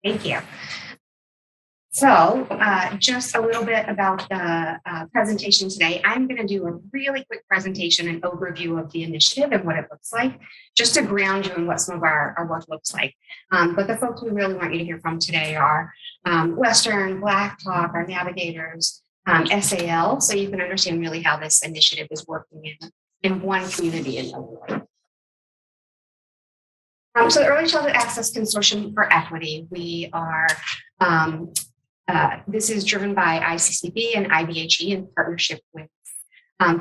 Thank you. So just a little bit about the presentation today. I'm going to do a really quick presentation and overview of the initiative and what it looks like, just to ground you in what some of our work looks like. But the folks we really want you to hear from today are Western, Black Hawk, our navigators, SAL, so you can understand really how this initiative is working in one community in Illinois. So the Early Childhood Access Consortium for Equity, we are, this is driven by ICCB and IBHE in partnership with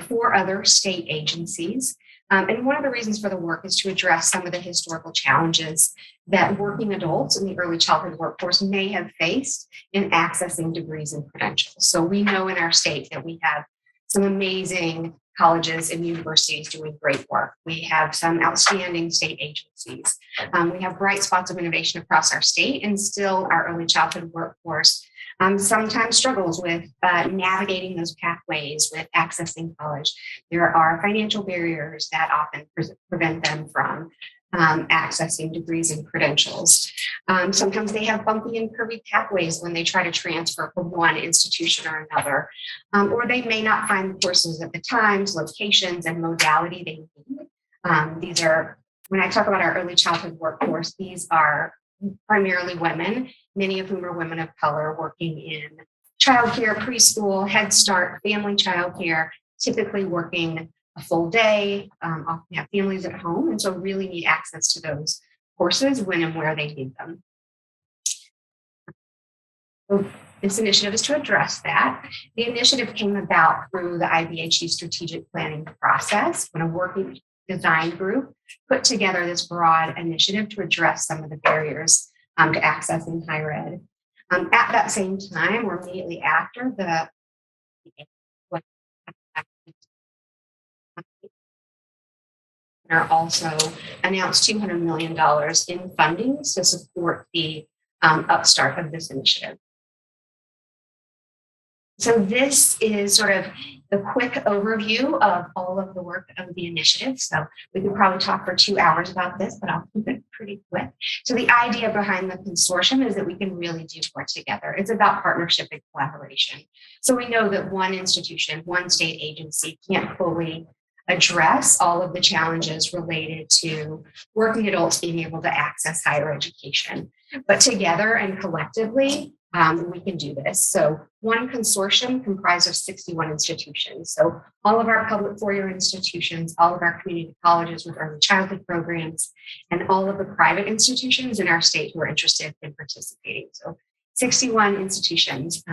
4 other state agencies. And one of the reasons for the work is to address some of the historical challenges that working adults in the early childhood workforce may have faced in accessing degrees and credentials. So we know in our state that we have some amazing colleges and universities doing great work. We have some outstanding state agencies. We have bright spots of innovation across our state, and still our early childhood workforce sometimes struggles with navigating those pathways with accessing college. There are financial barriers that often prevent them from accessing degrees and credentials. Sometimes they have bumpy and curvy pathways when they try to transfer from one institution or another, or they may not find the courses at the times, locations, and modality they need. These are, when I talk about our early childhood workforce, these are primarily women, many of whom are women of color working in childcare, preschool, Head Start, family childcare, typically working a full day, often have families at home, and so really need access to those courses when and where they need them. So this initiative is to address that. The initiative came about through the IBHE strategic planning process when a working design group put together this broad initiative to address some of the barriers to accessing higher ed. At that same time, or immediately after, the also announced $200 million in funding to support the upstart of this initiative. So this is sort of the quick overview of all of the work of the initiative. So we could probably talk for 2 hours about this, but I'll keep it pretty quick. So the idea behind the consortium is that we can really do more together. It's about partnership and collaboration. So we know that one institution, one state agency can't fully address all of the challenges related to working adults being able to access higher education. But together and collectively, we can do this. So one consortium comprised of 61 institutions. So all of our public four-year institutions, all of our community colleges with early childhood programs, and all of the private institutions in our state who are interested in participating. So 61 institutions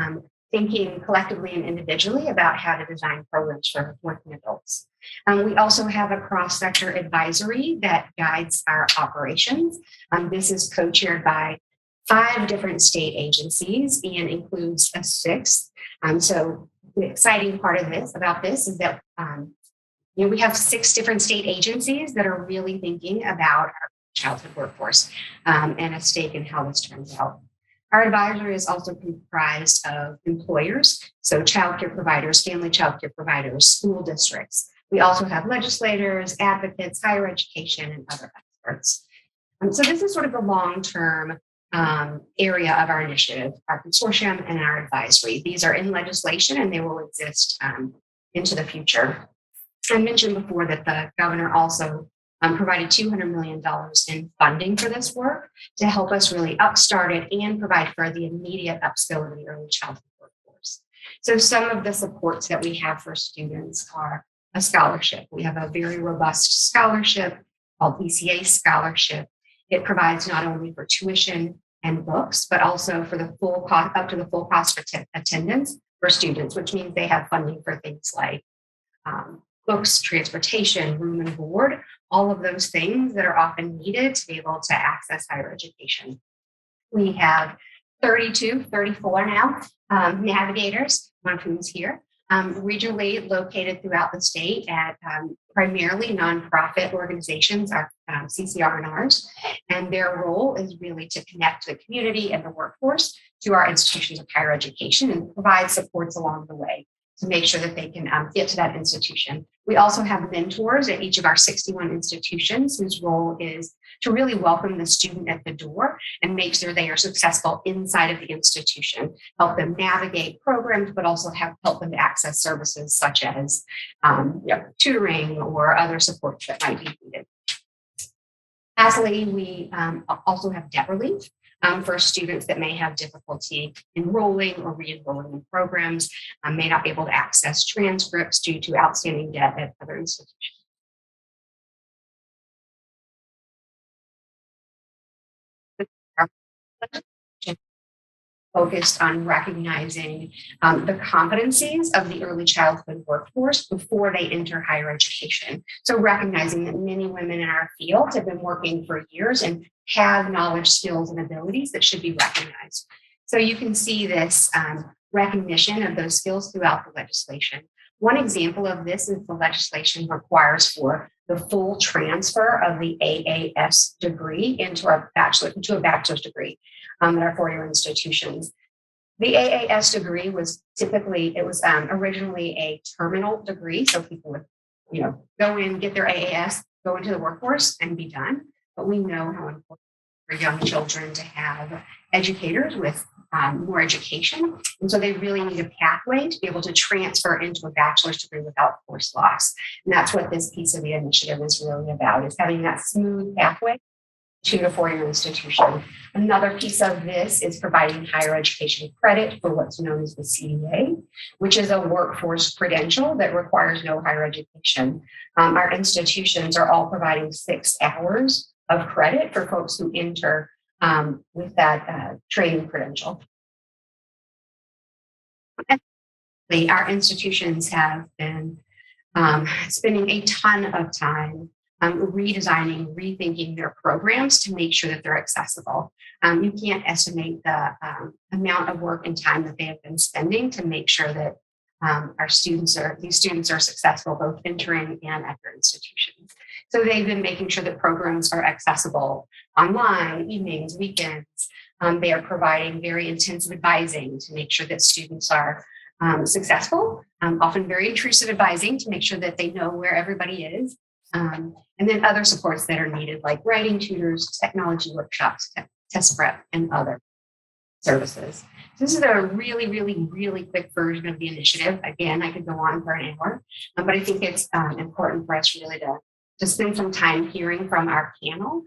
thinking collectively and individually about how to design programs for working adults. We also have a cross-sector advisory that guides our operations. This is co-chaired by 5 different state agencies and includes a 6th. So the exciting part of this is that we have 6 different state agencies that are really thinking about our childhood workforce and a stake in how this turns out. Our advisory is also comprised of employers, so childcare providers, family childcare providers, school districts. We also have legislators, advocates, higher education, and other experts. So this is sort of the long-term area of our initiative, our consortium and our advisory. These are in legislation and they will exist into the future. I mentioned before that the governor also provided $200 million in funding for this work to help us really upstart it and provide for the immediate upskill of the early childhood workforce. So some of the supports that we have for students are a scholarship. We have a very robust scholarship called ECACE scholarship. It provides not only for tuition and books, but also for the full cost, up to the full cost for attendance for students, which means they have funding for things like books, transportation, room and board, all of those things that are often needed to be able to access higher education. We have 34 now navigators, one of whom is here, regionally located throughout the state at primarily nonprofit organizations, our CCR&Rs, and their role is really to connect the community and the workforce to our institutions of higher education and provide supports along the way. to make sure that they can get to that institution. We also have mentors at each of our 61 institutions whose role is to really welcome the student at the door and make sure they are successful inside of the institution, help them navigate programs, but also help them to access services such as tutoring or other supports that might be needed. Lastly, we also have debt relief for students that may have difficulty enrolling or re-enrolling in programs, may not be able to access transcripts due to outstanding debt at other institutions. Focused on recognizing the competencies of the early childhood workforce before they enter higher education. So recognizing that many women in our field have been working for years and have knowledge, skills, and abilities that should be recognized. So you can see this recognition of those skills throughout the legislation. One example of this is the legislation requires for the full transfer of the AAS degree into a bachelor's degree at our four-year institutions. The AAS degree was originally a terminal degree, so people would, go in, get their AAS, go into the workforce, and be done. But we know how important for young children to have educators with more education, and so they really need a pathway to be able to transfer into a bachelor's degree without course loss. And that's what this piece of the initiative is really about: is having that smooth pathway to the four-year institution. Another piece of this is providing higher education credit for what's known as the CDA, which is a workforce credential that requires no higher education. Our institutions are all providing 6 hours of credit for folks who enter with that training credential. Our institutions have been spending a ton of time redesigning, rethinking their programs to make sure that they're accessible. You can't estimate the amount of work and time that they have been spending to make sure that these students are successful both entering and at their institutions. So they've been making sure that programs are accessible online, evenings, weekends. They are providing very intensive advising to make sure that students are successful, often very intrusive advising to make sure that they know where everybody is. And then other supports that are needed, like writing tutors, technology workshops, test prep, and other services. So this is a really, really, really quick version of the initiative. Again, I could go on for an hour, but I think it's important for us really to spend some time hearing from our panel